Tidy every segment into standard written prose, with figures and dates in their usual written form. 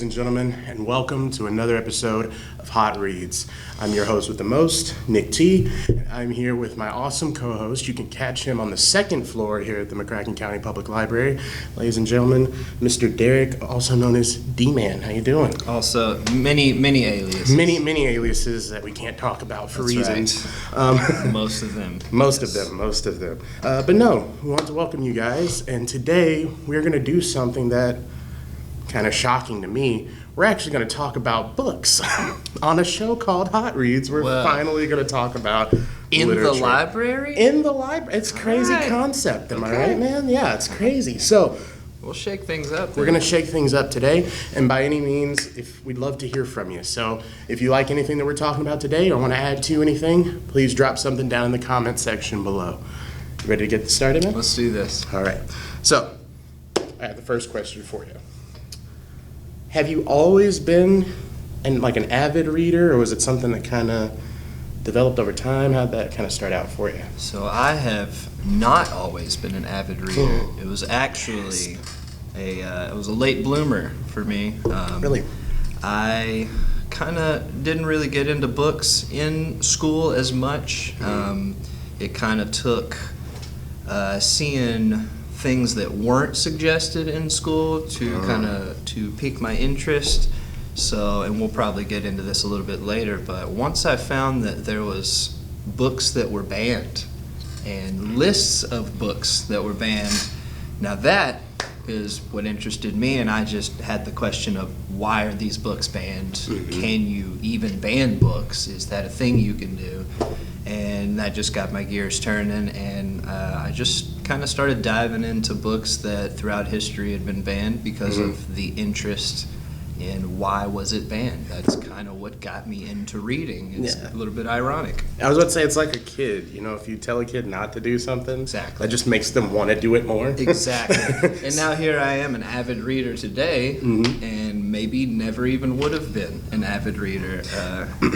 and gentlemen, and welcome to another episode of Hot Reads. I'm your host with the most, Nick T. I'm here with my awesome co-host. You can catch him on the second floor here at the McCracken County Public Library. Ladies and gentlemen, Mr. Derek, also known as D-Man. How you doing? Also, many aliases. Many aliases that we can't talk about for reasons. Right. Most of them. Most of them. But no, we want to welcome you guys, and today we're going to do something that kind of shocking to me. We're actually going to talk about books on a show called Hot Reads. We're finally going to talk about literature. The library? In the library. It's a crazy concept. Am I right, man? Yeah, it's crazy. So we'll shake things up. We're going to shake things up today, and by any means, we'd love to hear from you. So if you like anything that we're talking about today or want to add to anything, please drop something down in the comment section below. You ready to get started, man? Let's do this. All right. So I have the first question for you. Have you always been an avid reader, or was it something that kind of developed over time? How'd that kind of start out for you? So I have not always been an avid reader. It was actually it was a late bloomer for me. Really? I kind of didn't really get into books in school as much. It kind of took seeing things that weren't suggested in school to pique my interest. So, and we'll probably get into this a little bit later, but once I found that there was books that were banned and lists of books that were banned, now that is what interested me, and I just had the question of why are these books banned? Mm-hmm. Can you even ban books? Is that a thing you can do? And that just got my gears turning, and I just kind of started diving into books that throughout history had been banned because of the interest in why was it banned. That's kind of what got me into reading. It's a little bit ironic. I was about to say, it's like a kid. You know, if you tell a kid not to do something, exactly, that just makes them want to do it more. Exactly. And now here I am, an avid reader today, and maybe never even would have been an avid reader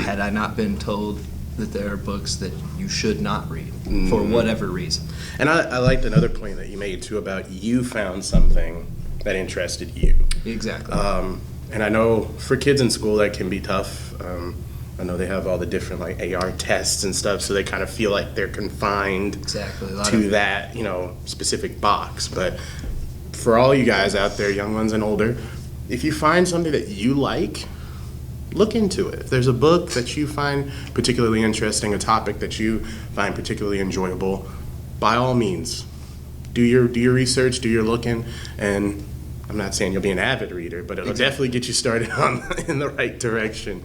had I not been told that there are books that you should not read for whatever reason. And I liked another point that you made too about you found something that interested you. Exactly. And I know for kids in school that can be tough. I know they have all the different AR tests and stuff, so they kind of feel like they're confined to that specific box. But for all you guys out there, young ones and older, if you find something that you like, look into it. If there's a book that you find particularly interesting, a topic that you find particularly enjoyable, by all means, do your research, do your looking, and I'm not saying you'll be an avid reader, but it'll definitely get you started in the right direction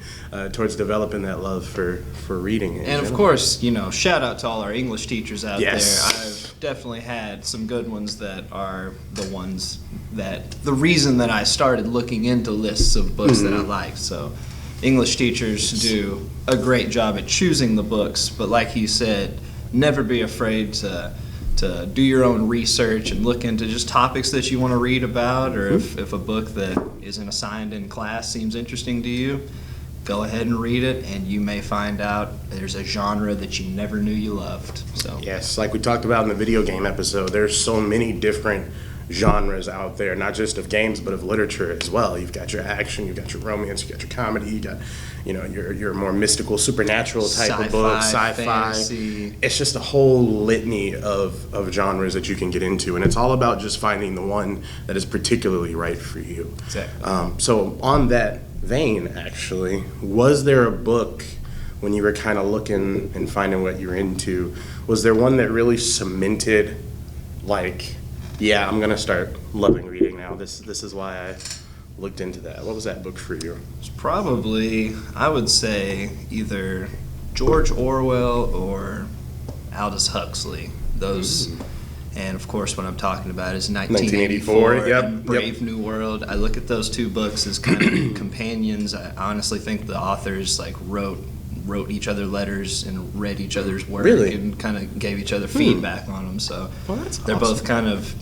towards developing that love for reading. And of course, shout out to all our English teachers out there. Yes. I've definitely had some good ones that are the ones that, the reason that I started looking into lists of books that I like. So English teachers do a great job at choosing the books, but like you said, never be afraid to do your own research and look into just topics that you want to read about, or if a book that isn't assigned in class seems interesting to you, go ahead and read it, and you may find out there's a genre that you never knew you loved. So yes, like we talked about in the video game episode, there's so many different genres out there, not just of games but of literature as well. You've got your action, you've got your romance, you've got your comedy, you got your more mystical, supernatural type of books, sci-fi, fantasy. It's just a whole litany of genres that you can get into, and it's all about just finding the one that is particularly right for you. Exactly. So on that vein, actually, was there a book when you were kind of looking and finding what you're into, was there one that really cemented, I'm going to start loving reading now. This is why I looked into that. What was that book for you? It's probably, I would say, either George Orwell or Aldous Huxley. Those, and of course what I'm talking about is 1984 and Brave New World. I look at those two books as kind of companions. I honestly think the authors wrote each other letters and read each other's work and kind of gave each other feedback on them. So they're both kind of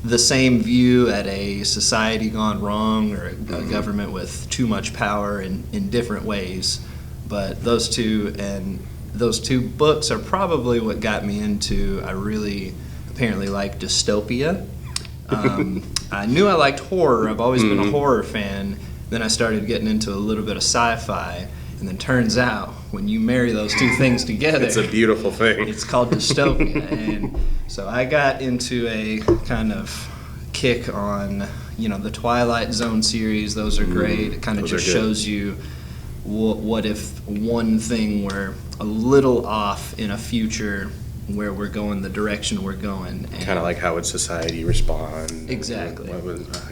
the same view at a society gone wrong or a government with too much power in different ways. But those two books are probably what got me into, I really apparently like dystopia. I knew I liked horror. I've always been a horror fan, Then I started getting into a little bit of sci-fi, and then turns out when you marry those two things together, it's a beautiful thing. It's called dystopia. And so I got into a kind of kick on, the Twilight Zone series. Those are great. It kind of just shows you what if one thing were a little off in a future where we're going, the direction we're going. Kind of like how would society respond? Exactly. I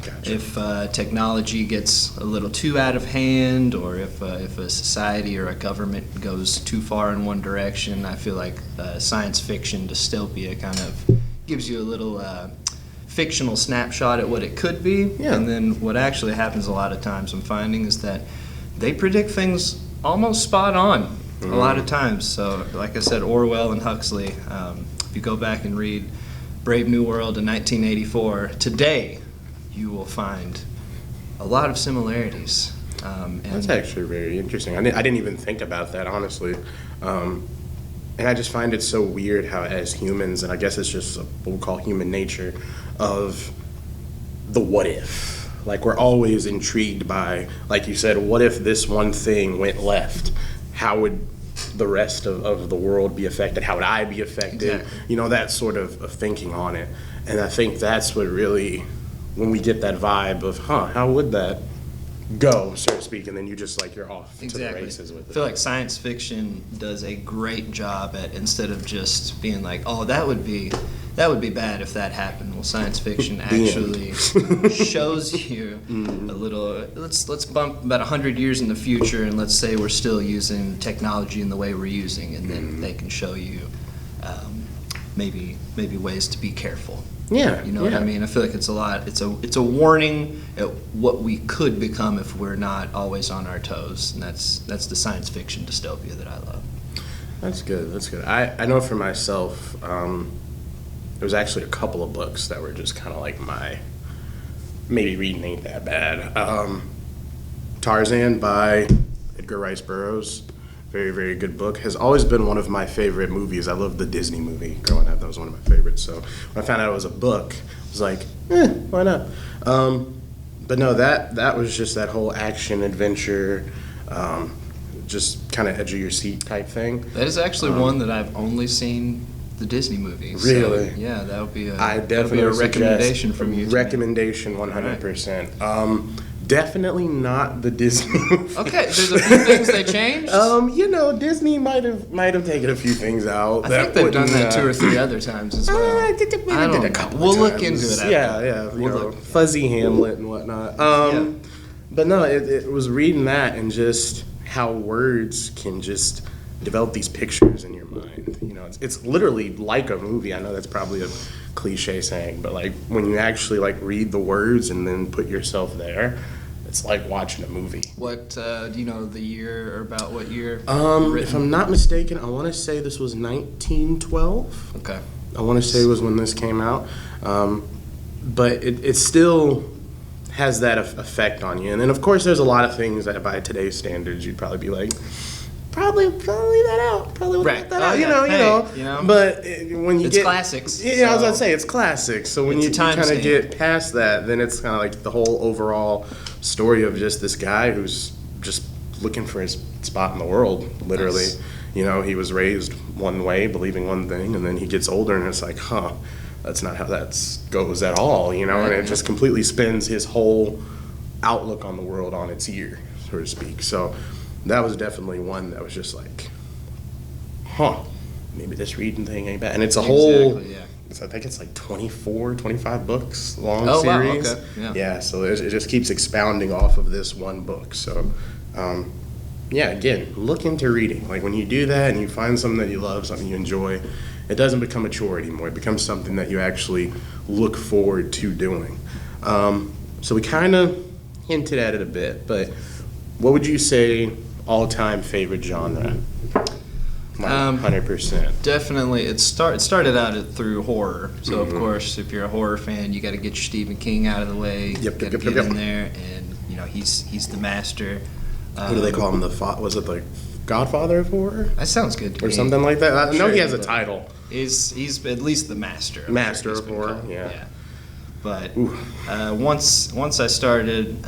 gotcha. If technology gets a little too out of hand, or if a society or a government goes too far in one direction, I feel like science fiction dystopia kind of gives you a little fictional snapshot at what it could be. Yeah. And then what actually happens a lot of times I'm finding is that they predict things almost spot on. A lot of times. So, like I said, Orwell and Huxley, if you go back and read Brave New World in 1984, today you will find a lot of similarities. That's actually very interesting. I didn't even think about that, honestly. And I just find it so weird how, as humans, and I guess it's just what we call human nature, of the what if. Like, we're always intrigued by, like you said, what if this one thing went left? How would the rest of the world be affected? How would I be affected? Exactly. That sort of thinking on it. And I think that's what really, when we get that vibe of, how would that go, so to speak, and then you just you're off to the races with it. I feel like science fiction does a great job at, instead of just being like, oh, that would be bad if that happened. Well, science fiction actually shows you a little. Let's bump about 100 years in the future, and let's say we're still using technology in the way we're using, and then they can show you maybe ways to be careful. Yeah, you know what I mean. I feel like it's a lot. It's a warning at what we could become if we're not always on our toes, and that's the science fiction dystopia that I love. That's good. That's good. I know for myself, there was actually a couple of books that were just kind of like maybe reading ain't that bad. Tarzan by Edgar Rice Burroughs. Very, very good book. Has always been one of my favorite movies. I loved the Disney movie growing up. That was one of my favorites. So when I found out it was a book, I was like, why not? But no, that was just that whole action adventure, just kind of edge of your seat type thing. That is actually one that I've only seen the Disney movies. Really? So, yeah, that would be a recommendation from you. Recommendation, 100%. Definitely not the Disney movie. Okay, there's a few things they changed. Disney might have taken a few things out. I think they've done that 2 or 3 other times as well. I did a couple. We'll of look times. into it. After. Yeah. Fuzzy Hamlet and whatnot. But no, it was reading that and just how words can just develop these pictures in your mind. It's literally like a movie. I know that's probably a cliche saying, but when you actually read the words and then put yourself there, it's like watching a movie. What do you know the year, or about what year? If I'm not mistaken, I want to say this was 1912. Okay. I want to say was when this came out, but it still has that effect on you. And then of course there's a lot of things that by today's standards you'd probably be like, Probably leave that out. Probably would cut that out. You know. But when you it's classics. Yeah, I was gonna say it's classics. So when you kind of get past that, then it's kind of like the whole overall story of just this guy who's just looking for his spot in the world. Literally, nice. He was raised one way, believing one thing, and then he gets older, and it's like, that's not how that goes at all. And it just completely spins his whole outlook on the world on its ear, so to speak. So. That was definitely one that was just like, maybe this reading thing ain't bad. And it's a whole, I think it's 24, 25 books long series. Wow, okay. Yeah, so it just keeps expounding off of this one book. So, again, look into reading. When you do that and you find something that you love, something you enjoy, it doesn't become a chore anymore. It becomes something that you actually look forward to doing. So we kind of hinted at it a bit, but what would you say all-time favorite genre? 100%. Definitely, it started out through horror. So of course, if you're a horror fan, you got to get your Stephen King out of the way. Get in there, and he's the master. What do they call him? Was it the Godfather of horror? That sounds good to me. Or something like that. I know he has a title. He's at least the master. Master of horror. Yeah. But once I started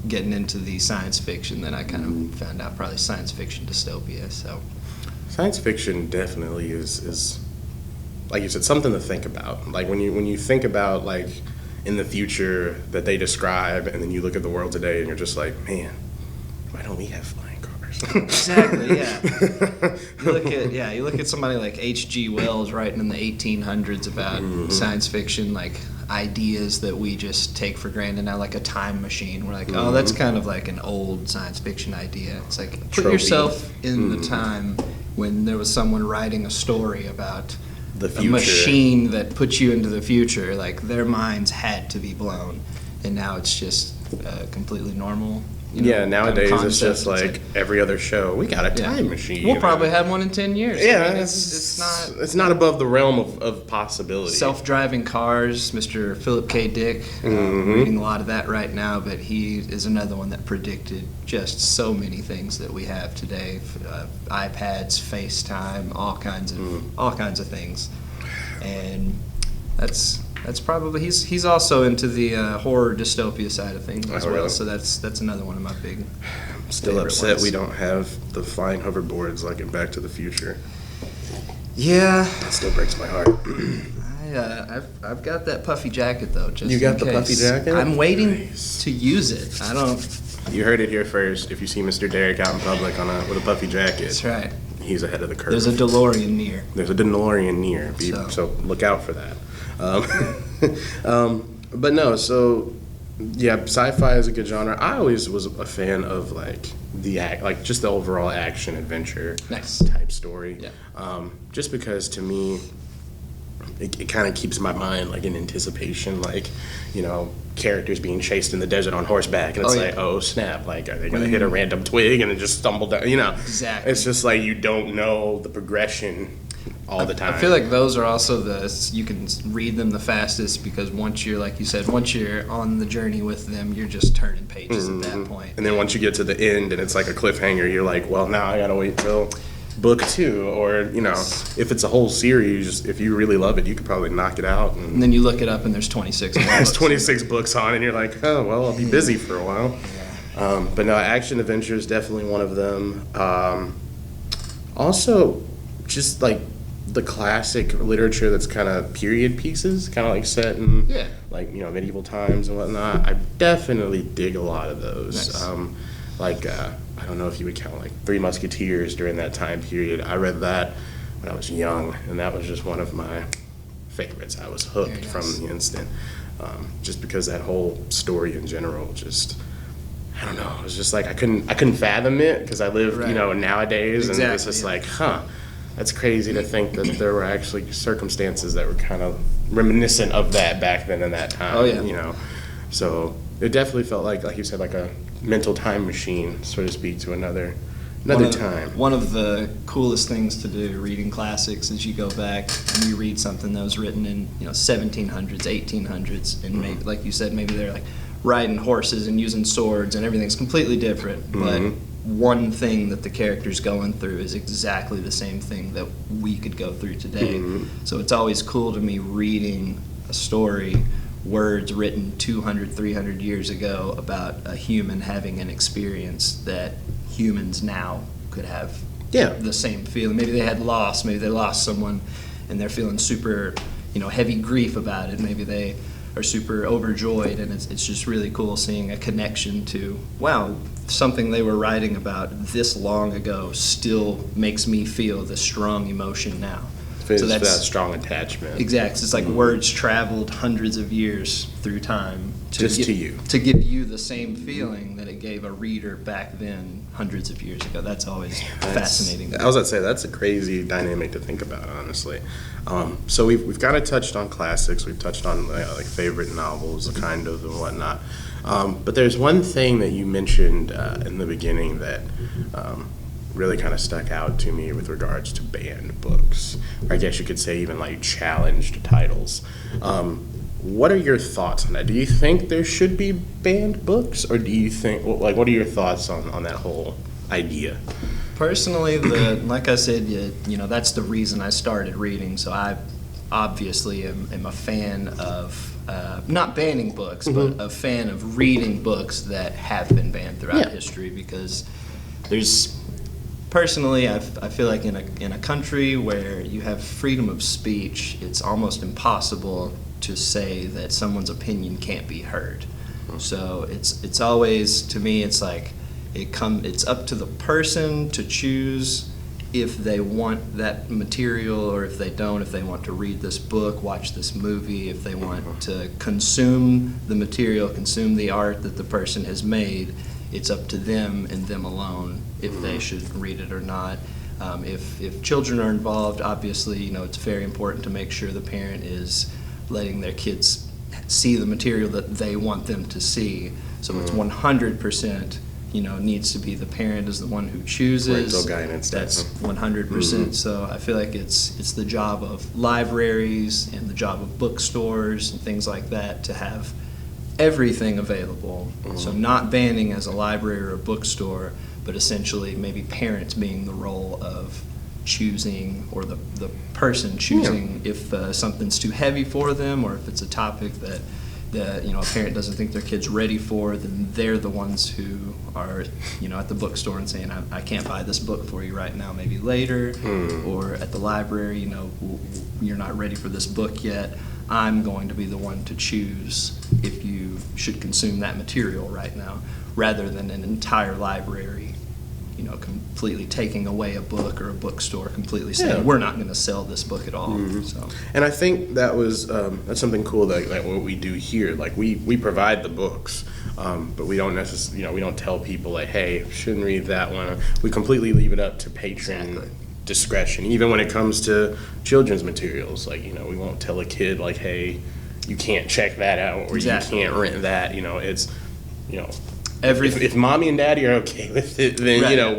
getting into the science fiction, then I kind of found out probably science fiction dystopia. So science fiction definitely is like you said, something to think about. Like when you think about like in the future that they describe, and then you look at the world today, and you're just like, man, why don't we have flying cars? Exactly. Yeah. You look at somebody like H.G. Wells writing in the 1800s about science fiction, like ideas that we just take for granted now, like a time machine. We're like, oh, that's kind of like an old science fiction idea. It's like put Tropey. yourself in the time when there was someone writing a story about The future. a machine that puts you into the future. Like their minds had to be blown, and now it's just completely normal. Nowadays concept. it's just like every other show. We got a time machine. We'll probably have one in 10 years. Yeah, I mean, it's not above the realm of possibility. Self-driving cars, Mr. Philip K. Dick, reading a lot of that right now, but he is another one that predicted just so many things that we have today. iPads, FaceTime, all kinds of things. And that's probably he's also into the horror dystopia side of things as well. Really? So that's another one of my big. I'm still upset we don't have the flying hoverboards like in Back to the Future. Yeah, That still breaks my heart. I've got that puffy jacket though. Just You got in the puffy case. jacket? I'm waiting Nice. to use it. I don't. You heard it here first. If you see Mr. Derek out in public with a puffy jacket, That's right. he's ahead of the curve. There's a DeLorean near. There's a DeLorean near, so look out for that. But no, so yeah, sci-fi is a good genre. I always was a fan of like just the overall action adventure type story. Yeah. Just because to me, it kind of keeps my mind like in anticipation, like characters being chased in the desert on horseback, and it's like, oh snap, like are they gonna hit a random twig and then just stumble down? Exactly. It's just like you don't know the progression all the time. I feel like those are also you can read them the fastest because once you're, like you said, once you're on the journey with them, you're just turning pages at that point. And then once you get to the end and it's like a cliffhanger, you're like, well, now I gotta wait till book 2, or if it's a whole series, if you really love it, you could probably knock it out. And then you look it up and there's 26 more There's books. 26 books on, and you're like, oh well, I'll be busy for a while. But no, action adventure is definitely one of them. Also, just like the classic literature that's kind of period pieces, kind of like set in like medieval times and whatnot. I definitely dig a lot of those. Nice. I don't know if you would count like Three Musketeers during that time period. I read that when I was young, and that was just one of my favorites. I was hooked from the instant, just because that whole story in general just. I don't know. It was just like I couldn't fathom it because I lived, nowadays, and it's just like, that's crazy to think that there were actually circumstances that were kind of reminiscent of that back then in that time. Oh yeah. So it definitely felt like you said, like a mental time machine, so to speak, to another time. One of the coolest things to do reading classics is you go back and you read something that was written in 1700s, 1800s, and maybe, like you said, maybe they're like riding horses and using swords and everything's completely different, but one thing that the character's going through is exactly the same thing that we could go through today. So it's always cool to me reading a story, words written 200, 300 years ago about a human having an experience that humans now could have the same feeling. Maybe they lost someone and they're feeling super, heavy grief about it. Maybe they are super overjoyed, and it's just really cool seeing a connection to, wow, something they were writing about this long ago still makes me feel the strong emotion now. So that's that strong attachment. Exactly. It's like words traveled hundreds of years through time to give you the same feeling that it gave a reader back then hundreds of years ago. That's always fascinating. I was about to say, that's a crazy dynamic to think about, honestly. So we've kind of touched on classics. We've touched on like favorite novels, kind of, and whatnot. But there's one thing that you mentioned in the beginning that really kind of stuck out to me with regards to banned books. Or I guess you could say even like challenged titles. What are your thoughts on that? Do you think there should be banned books, or do you think, what are your thoughts on that whole idea? Personally, like I said, that's the reason I started reading. So I obviously am a fan of not banning books, but a fan of reading books that have been banned throughout history, because there's personally, I feel like in a country where you have freedom of speech, it's almost impossible to say that someone's opinion can't be heard. So it's always, to me, it's like it's up to the person to choose if they want that material or if they don't, if they want to read this book, watch this movie, if they want to consume the material, consume the art that the person has made. It's up to them and them alone if they should read it or not. If children are involved, obviously, it's very important to make sure the parent is letting their kids see the material that they want them to see. So it's 100%, needs to be the parent is the one who chooses. Parental guidance. That's 100%. So I feel like it's the job of libraries and the job of bookstores and things like that to have everything available. So not banning as a library or a bookstore, but essentially maybe parents being the role of choosing, or the person choosing if something's too heavy for them, or if it's a topic that a parent doesn't think their kid's ready for, then they're the ones who are at the bookstore and saying, I can't buy this book for you right now, maybe later, or at the library, you're not ready for this book yet. I'm going to be the one to choose if you should consume that material right now, rather than an entire library, completely taking away a book, or a bookstore completely saying, we're not going to sell this book at all. So. And I think that was that's something cool that what we do here. Like we provide the books, but we don't necessarily, we don't tell people like, hey, shouldn't read that one. We completely leave it up to patron discretion, even when it comes to children's materials. Like, we won't tell a kid like, hey, you can't check that out, or you can't rent that. It's, if mommy and daddy are okay with it, then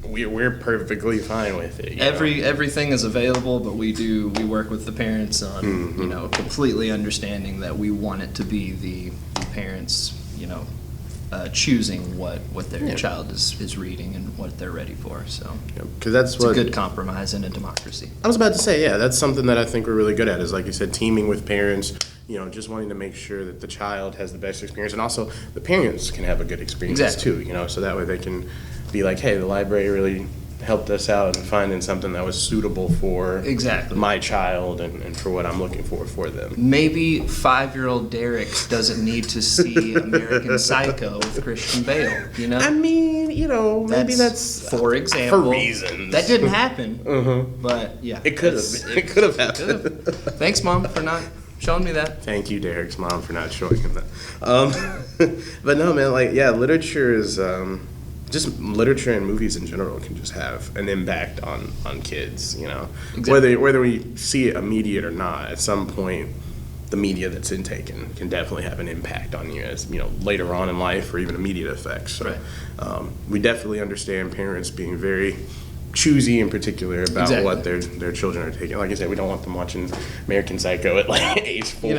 we're perfectly fine with it. Everything is available, but we work with the parents on completely understanding that we want it to be the parents choosing what their child is reading and what they're ready for. So because that's it's a good compromise in a democracy. I was about to say, that's something that I think we're really good at, is like you said, teaming with parents, just wanting to make sure that the child has the best experience, and also the parents can have a good experience too, so that way they can be like, hey, the library really helped us out in finding something that was suitable for my child and for what I'm looking for them. Maybe 5-year-old Derek doesn't need to see American Psycho with Christian Bale, I mean, maybe that's for example. For reasons. That didn't happen, but yeah. It could have happened. Thanks, Mom, for not showing me that. Thank you, Derek's mom, for not showing him that. But no, man, literature is... just literature and movies in general can just have an impact on kids, whether we see it immediate or not. At some point, the media that's intaken can definitely have an impact on you, as later on in life, or even immediate effects. So we definitely understand parents being very choosy in particular about what their children are taking. Like I said, we don't want them watching American Psycho at age 4.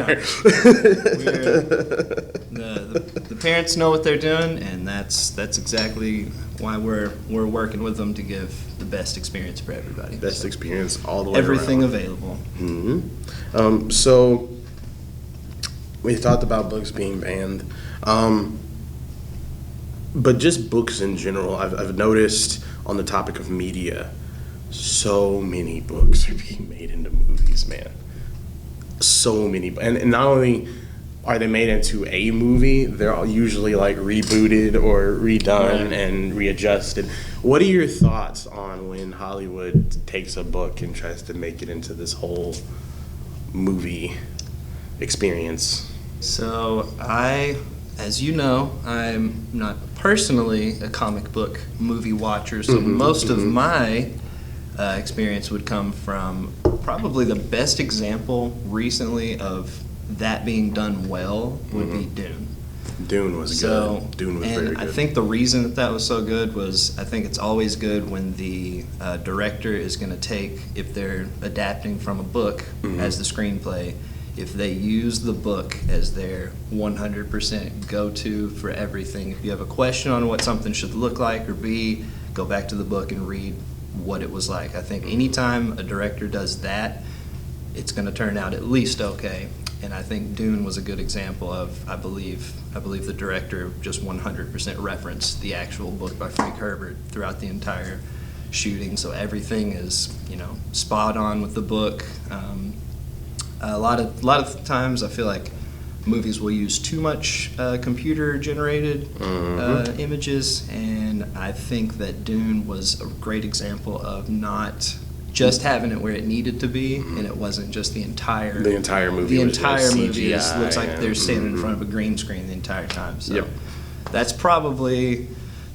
The parents know what they're doing, and that's exactly why we're working with them to give the best experience for everybody. Best experience all the way everything around. Available. So we talked about books being banned, but just books in general. I've noticed on the topic of media, so many books are being made into movies, man. So many, and not only are they made into a movie, they're all usually rebooted or redone and readjusted. What are your thoughts on when Hollywood takes a book and tries to make it into this whole movie experience? So as you know, I'm not personally a comic book movie watcher, so most of my experience would come from probably the best example recently of that being done well would be Dune. Dune was good. Dune was very good. I think the reason that was so good was, I think it's always good when the director is going to take, if they're adapting from a book as the screenplay, if they use the book as their 100% go-to for everything. If you have a question on what something should look like or be, go back to the book and read what it was like. I think anytime a director does that, it's going to turn out at least okay. And I think Dune was a good example of, I believe the director just 100% referenced the actual book by Frank Herbert throughout the entire shooting. So everything is, spot on with the book. A lot of times I feel like movies will use too much computer-generated images, and I think that Dune was a great example of not just having it where it needed to be, and it wasn't just the entire movie. The entire movie looks like they're standing in front of a green screen the entire time. So that's probably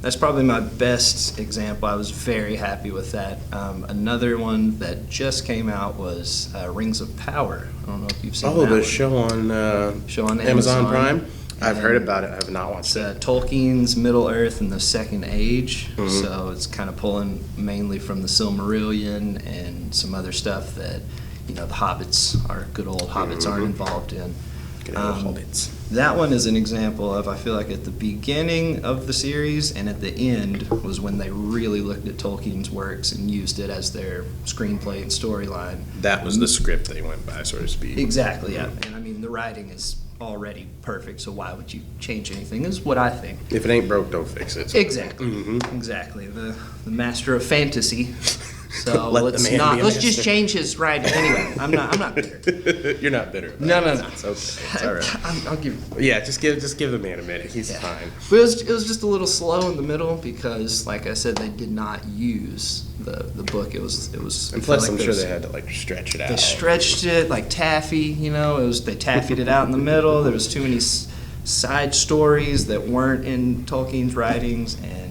my best example. I was very happy with that. Another one that just came out was Rings of Power. I don't know if you've seen that the one. show on Amazon Prime? I've heard about it. I have not watched it. Tolkien's Middle Earth and the Second Age. So it's kind of pulling mainly from the Silmarillion and some other stuff that, the hobbits, our good old hobbits, aren't involved in. Good old hobbits. That one is an example of, I feel like at the beginning of the series and at the end was when they really looked at Tolkien's works and used it as their screenplay and storyline. That was the script they went by, so to speak. Exactly, yeah. And I mean, the writing is already perfect, so why would you change anything, is what I think. If it ain't broke, don't fix it. Exactly, exactly. The master of fantasy. So let's just change his writing. Anyway, I'm not bitter. You're not bitter about No. It's okay. It's all right. I'll give. Yeah, just give the man a minute. He's fine. But it was just a little slow in the middle because, like I said, they did not use the book. It was. And plus, I'm sure they had to stretch it out. They stretched it like taffy. They taffied it out in the middle. There was too many side stories that weren't in Tolkien's writings, and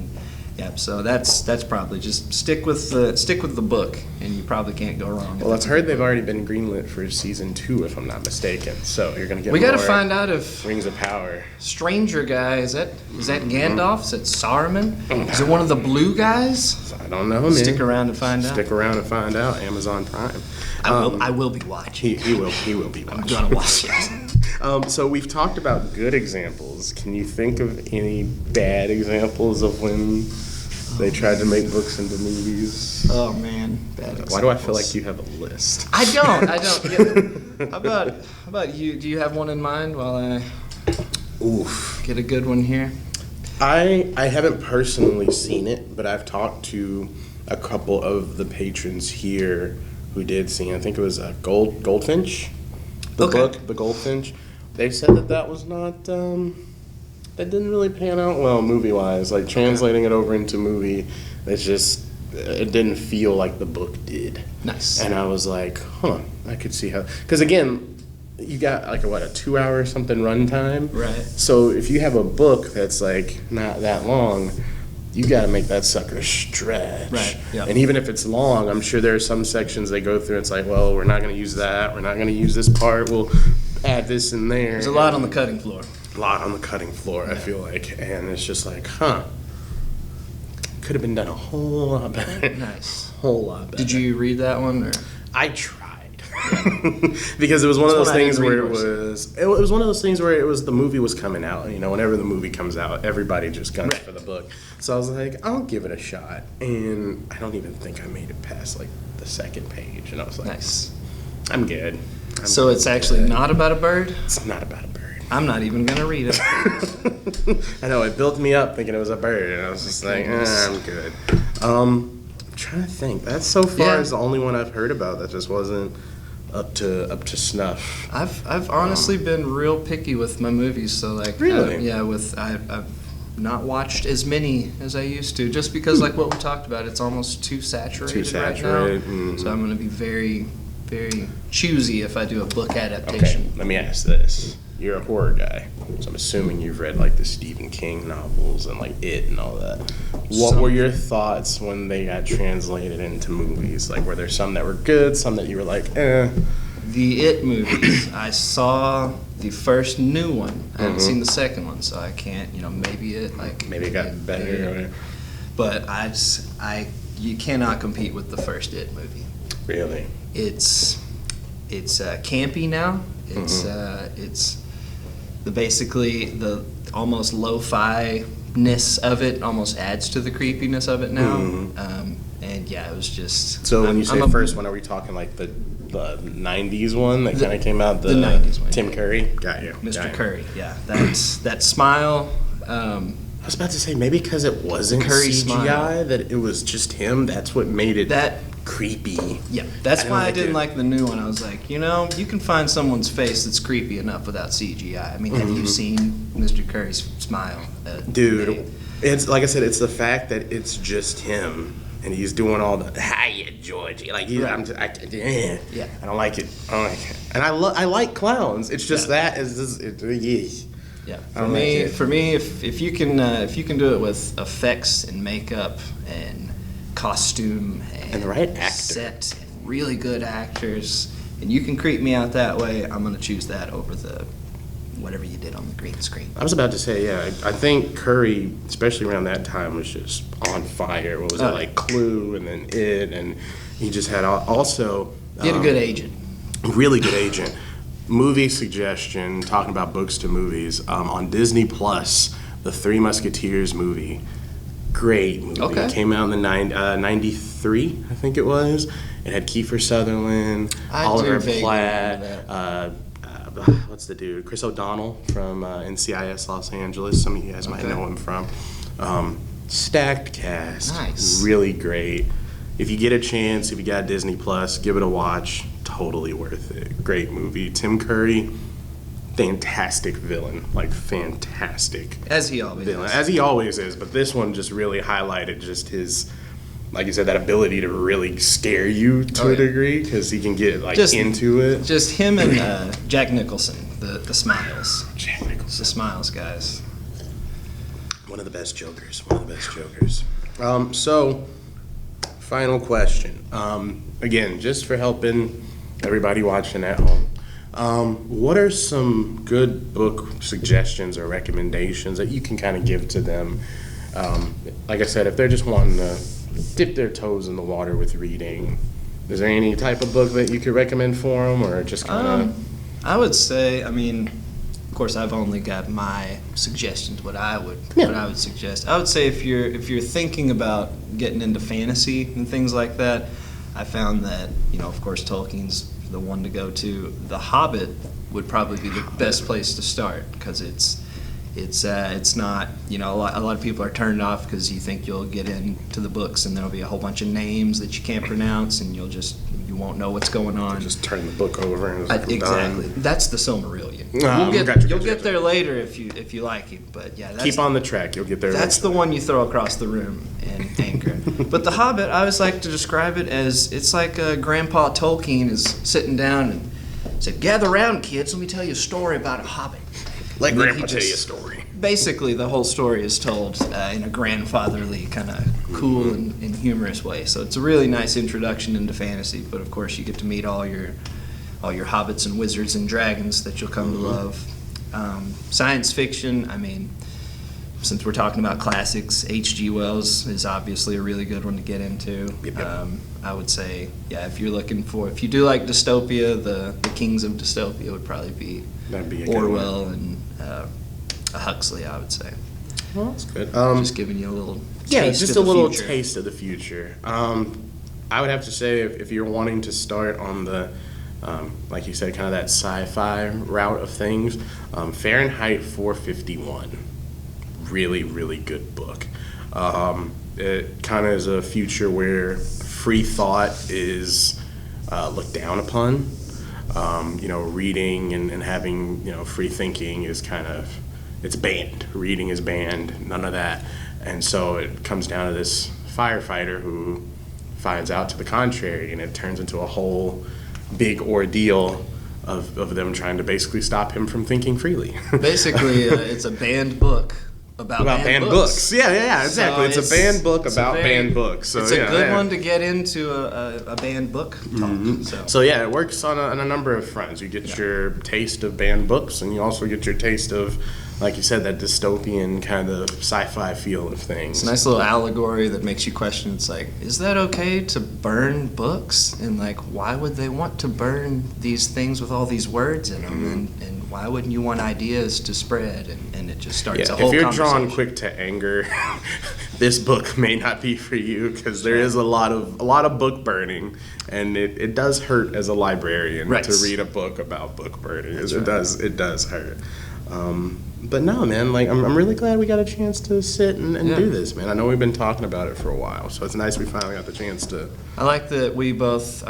so that's probably just stick with the book, and you probably can't go wrong. Well, I've heard they've already been greenlit for season 2, if I'm not mistaken. So you're gonna get. We got to find out if Rings of Power. Stranger guy is that Gandalf? Is that Saruman? Is it one of the blue guys? I don't know, man. Stick around and find out. Stick around and find out. Amazon Prime. I will be watching. He will be watching. I'm gonna watch it. So we've talked about good examples. Can you think of any bad examples of when they tried to make books into movies? Oh man, bad examples. Why do I feel like you have a list? I don't. How about you? Do you have one in mind while I get a good one here? I haven't personally seen it, but I've talked to a couple of the patrons here who did see it. I think it was Goldfinch, the book, The Goldfinch. They said that was not, that didn't really pan out well movie-wise. Like, translating it over into movie, it didn't feel like the book did. Nice. And I was like, I could see how, because again, you got like a 2-hour something runtime. Right. So if you have a book that's like not that long, you got to make that sucker stretch. Right. Yeah. And even if it's long, I'm sure there are some sections they go through. It's like, well, we're not going to use that. We're not going to use this part. We'll add this in there. There's a lot on the cutting floor. A lot on the cutting floor, I feel like, and it's just like, could have been done a whole lot better. Nice. Whole lot better. Did you read that one? Or? I tried. Because it was one of those things where it was one of those things where it was the movie was coming out. Whenever the movie comes out, everybody just guns for the book. So I was like, I'll give it a shot, and I don't even think I made it past like the second page, and I was like, nice. I'm good. So it's actually not about a bird? It's not about a bird. I'm not even gonna read it. I know, it built me up thinking it was a bird, and I was just like, I'm good. I'm trying to think. That so far is the only one I've heard about that just wasn't up to snuff. I've honestly been real picky with my movies, so like really, I've not watched as many as I used to, just because like what we talked about, it's almost too saturated right now. Mm-hmm. So I'm gonna be very, very choosy if I do a book adaptation. Okay, let me ask this. You're a horror guy, so I'm assuming you've read like the Stephen King novels and like It and all that. What were your thoughts when they got translated into movies? Like, were there some that were good, some that you were like, eh? The It movies, I saw the first new one. I haven't seen the second one, so I can't, maybe it got better. But you cannot compete with the first It movie. Really? It's campy now. It's basically the almost lo-fi-ness of it almost adds to the creepiness of it now. And yeah, it was just. So when you say first one, are we talking like the the '90s one that kind of came out. The '90s one. Tim Curry. Got you. Mr. Curry. Yeah, that smile. I was about to say maybe because it wasn't Curry CGI smile. that it was just him. That's what made it That creepy. Yeah, that's why I didn't it. like the new one. I was like, you know, you can find someone's face that's creepy enough without CGI. I mean, have you seen Mr. Curry's smile? Dude, it's like I said, it's the fact that it's just him and he's doing all the hiya Georgie, like Right. I don't like it. And I like clowns. It's just that is Yeah, I don't like it. for me, if you can do it with effects and makeup and costume And the right actor. set and really good actors, and you can creep me out that way, I'm gonna choose that over the whatever you did on the green screen. I was about to say, yeah, I think Curry, especially around that time, was just on fire. What was it, like Clue and then It, and he just had also... He had a good agent. Really good agent. Movie suggestion, talking about books to movies, on Disney Plus, the Three Musketeers movie. Great movie. Okay. It came out in the 93, I think it was. It had Kiefer Sutherland, I Oliver do vaguely Platt, remember what's the dude? Chris O'Donnell from NCIS Los Angeles. Some of you guys might know him from. Stacked cast. Nice. Really great. If you get a chance, if you got Disney Plus, give it a watch. Totally worth it. Great movie. Tim Curry, fantastic villain. Like, fantastic As he always villain. is. As he always is. But this one just really highlighted just his, like you said, that ability to really scare you to a degree. Because he can get, like, into it. Just him and Jack Nicholson, the smiles. Jack Nicholson. The smiles guys. One of the best Jokers. One of the best Jokers. So, final question. Again, just for helping everybody watching at home, what are some good book suggestions or recommendations that you can kind of give to them? Like I said, if they're just wanting to dip their toes in the water with reading, is there any type of book that you could recommend for them, or just kind of? I would say, I mean, of course, I've only got my suggestions. What I would suggest. I would say if you're thinking about getting into fantasy and things like that, I found that, you know, of course, Tolkien's the one to go to. The Hobbit would probably be the best place to start because it's not, you know, a lot of people are turned off because you think you'll get into the books and there'll be a whole bunch of names that you can't pronounce and you won't know what's going on. Just turn the book over and Exactly. That's the Silmarillion. You'll get there later if you like it, but yeah, keep on the track. You'll get there. That's the one you throw across the room and anchor. But The Hobbit, I always like to describe it as it's like Grandpa Tolkien is sitting down and said, "Gather round, kids. Let me tell you a story about a hobbit." Let And then Grandpa he tell you a just- story. Basically, the whole story is told in a grandfatherly, kind of cool and humorous way. So it's a really nice introduction into fantasy. But of course, you get to meet all your hobbits and wizards and dragons that you'll come to love. Science fiction, I mean, since we're talking about classics, H.G. Wells is obviously a really good one to get into. Yep. I would say, yeah, if you do like dystopia, the kings of dystopia would probably be That'd be a good Orwell and Huxley, I would say. Well, that's good. Just giving you a little taste just of a the little future. taste of the future. I would have to say if you're wanting to start on the, like you said, kind of that sci-fi route of things, Fahrenheit 451, really, really good book. It kind of is a future where free thought is looked down upon. Reading and having, free thinking is kind of, it's banned. Reading is banned, none of that. And so it comes down to this firefighter who finds out to the contrary, and it turns into a whole big ordeal of them trying to basically stop him from thinking freely. Basically, it's a banned book about banned books. Yeah, exactly. So it's a banned book about banned books. So it's a good one to get into a banned book talk. So yeah, it works on a number of fronts. You get your taste of banned books, and you also get your taste of, like you said, that dystopian kind of sci-fi feel of things. It's a nice little allegory that makes you question. It's like, is that okay to burn books? And like, why would they want to burn these things with all these words in them? And why wouldn't you want ideas to spread? And it just starts a Yeah, whole if you're conversation. drawn quick to anger, this book may not be for you, because there is a lot of book burning, and it does hurt as a librarian Right. to read a book about book burning. That's It right. does hurt. But no, man, like I'm really glad we got a chance to sit and Yeah. do this, man. I know we've been talking about it for a while, so it's nice we finally got the chance to. I like that we both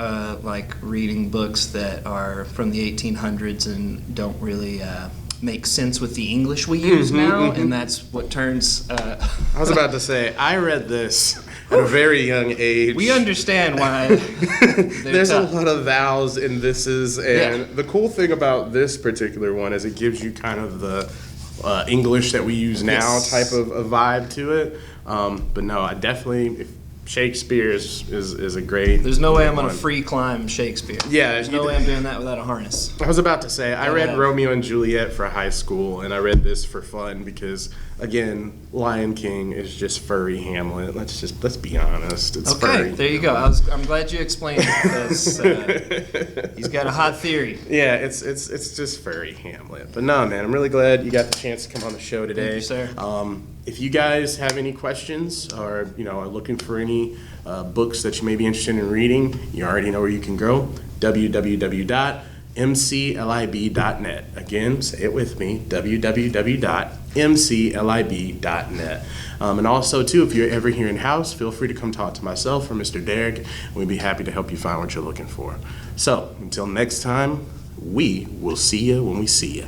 like reading books that are from the 1800s and don't really make sense with the English we use now, and that's what turns. I was about to say, I read this at a very young age. We understand why. There's tough. a lot of thous and thises, and the cool thing about this particular one is it gives you kind of the English that we use now Yes. type of a vibe to it. But no, I definitely, if Shakespeare is a great. There's no way I'm one. gonna free climb Shakespeare. Yeah, There's no way I'm doing that without a harness. I was about to say, I Yeah. read Romeo and Juliet for high school, and I read this for fun because, again, Lion King is just furry Hamlet. Let's be honest. It's Okay, furry. there you go. I'm glad you explained it, because he's got a hot theory. Yeah, it's just furry Hamlet. But no, man, I'm really glad you got the chance to come on the show today. you, sir. If you guys have any questions, or are looking for any books that you may be interested in reading, you already know where you can go. www.mclib.net. Again, say it with me. www.mclib.net. And also, too, if you're ever here in house, feel free to come talk to myself or Mr. Derek. We'd be happy to help you find what you're looking for. So, until next time, we will see you when we see you.